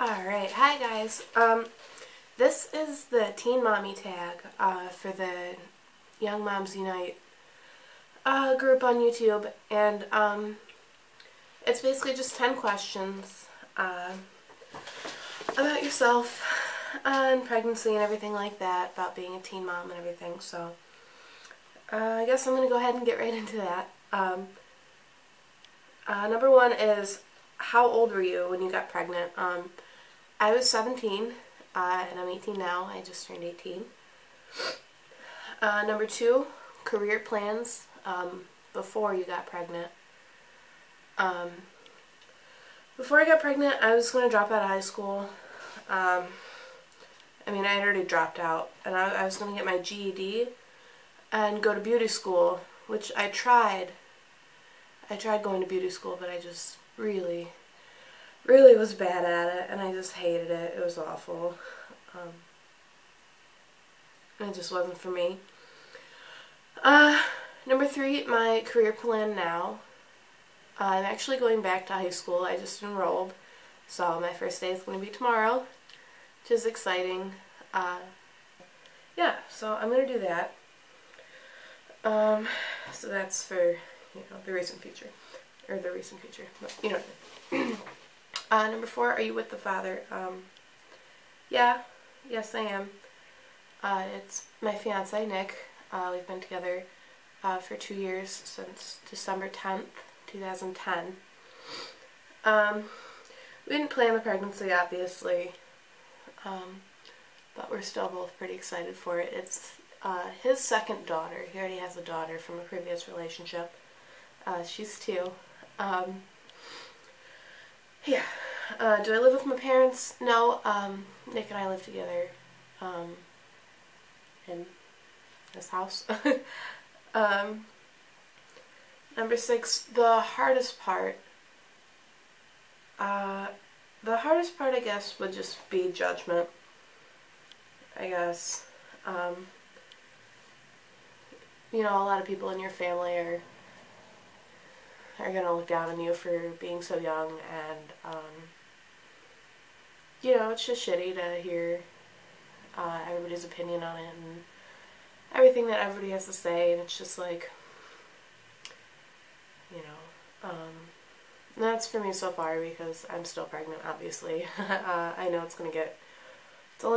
Alright, hi guys. This is the Teen Mommy tag for the Young Moms Unite group on YouTube, and it's basically just 10 questions about yourself and pregnancy and everything like that, about being a teen mom and everything. So I guess I'm going to go ahead and get right into that. Number one is, how old were you when you got pregnant? I was 17, and I'm 18 now. I just turned 18. Number two, career plans before you got pregnant. Before I got pregnant, I was going to drop out of high school. I had already dropped out, and I was going to get my GED and go to beauty school, which I tried. I tried going to beauty school, but I just really was bad at it, and I just hated it. It was awful. It just wasn't for me. Number three, my career plan now. I'm actually going back to high school. I just enrolled, so my first day is going to be tomorrow, which is exciting. Yeah, so I'm going to do that. So that's for, the recent future. Or the recent future. But, you know what I mean. Number four, are you with the father? Yeah. Yes, I am. It's my fiance, Nick. We've been together for 2 years, since December 10th, 2010. We didn't plan the pregnancy, obviously, but we're still both pretty excited for it. It's his second daughter. He already has a daughter from a previous relationship. She's 2. Yeah. Do I live with my parents? No. Nick and I live together in this house. Number 6, the hardest part. The hardest part, I guess, would just be judgment. I guess. A lot of people in your family are going to look down on you for being so young, and it's just shitty to hear everybody's opinion on it and everything that everybody has to say, and it's just like, that's for me so far, because I'm still pregnant, obviously. I know it's only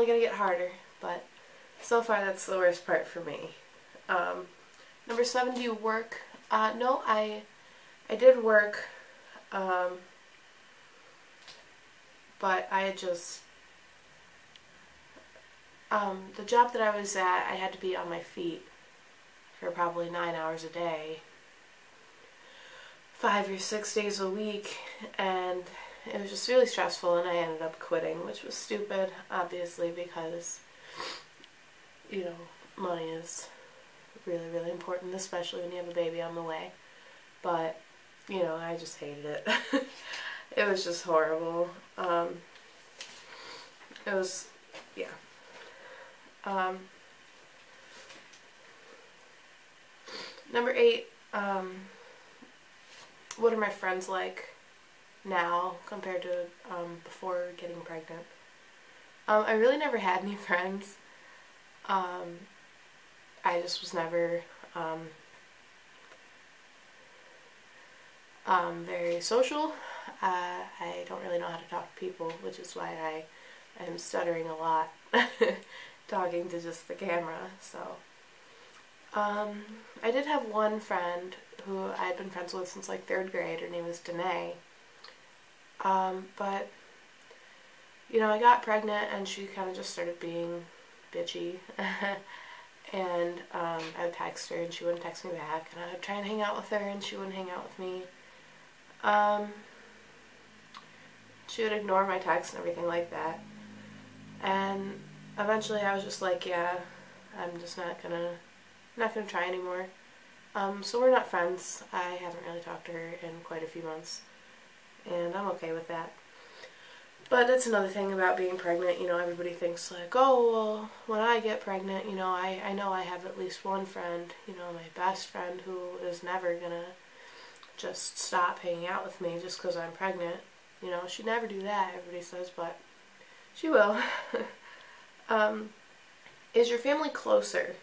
going to get harder, but so far that's the worst part for me. Number 7, do you work? No, I did work, but I had just, the job that I was at, I had to be on my feet for probably 9 hours a day, 5 or 6 days a week, and it was just really stressful, and I ended up quitting, which was stupid, obviously, because, money is really important, especially when you have a baby on the way. But I just hated it. It was just horrible. It was, yeah. Number 8, what are my friends like now compared to before getting pregnant? I really never had any friends. I just was never very social. I don't really know how to talk to people, which is why I am stuttering a lot talking to just the camera. So I did have one friend who I had been friends with since like 3rd grade. Her name was Danae. But I got pregnant, and she kind of just started being bitchy. And I would text her, and she wouldn't text me back, and I would try and hang out with her, and she wouldn't hang out with me. She would ignore my texts and everything like that. And eventually I was just like, yeah, I'm just not gonna try anymore. So we're not friends. I haven't really talked to her in quite a few months, and I'm okay with that. But that's another thing about being pregnant. Everybody thinks like, oh, well, when I get pregnant, I know I have at least one friend, my best friend, who is never gonna just stop hanging out with me just because I'm pregnant. She'd never do that, everybody says, but She will. Is your family closer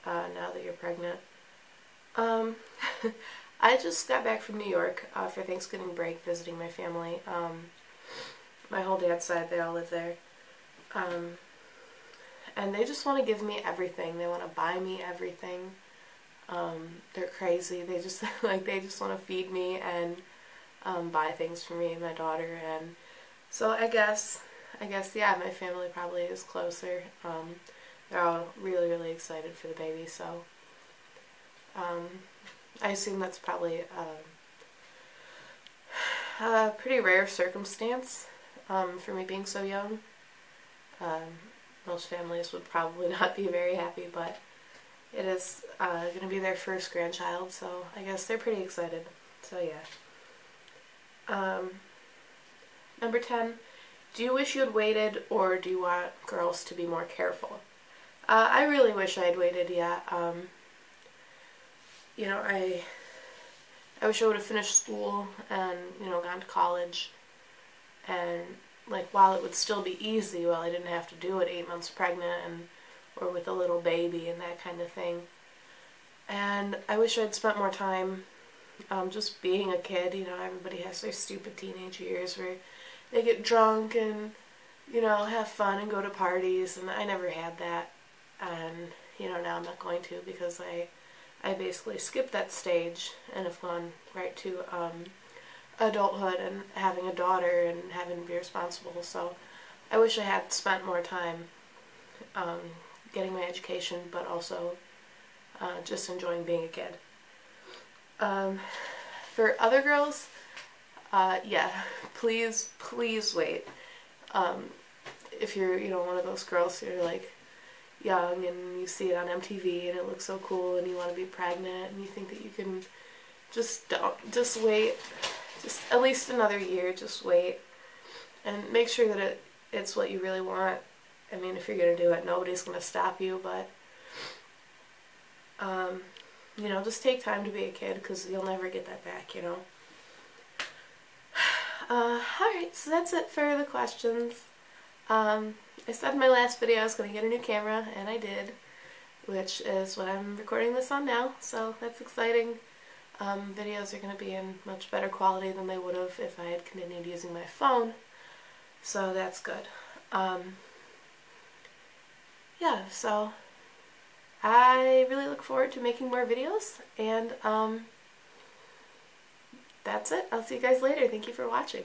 now that you're pregnant? Um, I just got back from New York for Thanksgiving break visiting my family. My whole dad's side, they all live there. And they just want to give me everything. They want to buy me everything. They're crazy. They just they just want to feed me and buy things for me and my daughter. And so I guess yeah, my family probably is closer. They're all really, really excited for the baby, so I assume that's probably a pretty rare circumstance for me being so young. Most families would probably not be very happy, but it is going to be their first grandchild, so I guess they're pretty excited. So yeah. Number 10, do you wish you had waited, or do you want girls to be more careful? I really wish I had waited, yeah. You know, I wish I would have finished school and, you know, gone to college, and like while it would still be easy, while I didn't have to do it 8 months pregnant and or with a little baby and that kind of thing. And I wish I'd spent more time just being a kid. You know, everybody has their stupid teenage years where they get drunk and, you know, have fun and go to parties, and I never had that. And, you know, now I'm not going to, because I basically skipped that stage and have gone right to adulthood and having a daughter and having to be responsible. So I wish I had spent more time getting my education, but also just enjoying being a kid. For other girls, yeah, please wait. If you're, you know, one of those girls who are like young and you see it on MTV and it looks so cool and you want to be pregnant and you think that you can, just wait, just at least another year, just wait and make sure that it's what you really want. I mean, if you're going to do it, nobody's going to stop you, but you know, just take time to be a kid, because you'll never get that back, you know. Alright, so that's it for the questions. I said in my last video I was going to get a new camera, and I did, which is what I'm recording this on now, so that's exciting. Videos are going to be in much better quality than they would have if I had continued using my phone, so that's good. Yeah, so I really look forward to making more videos, and that's it. I'll see you guys later. Thank you for watching.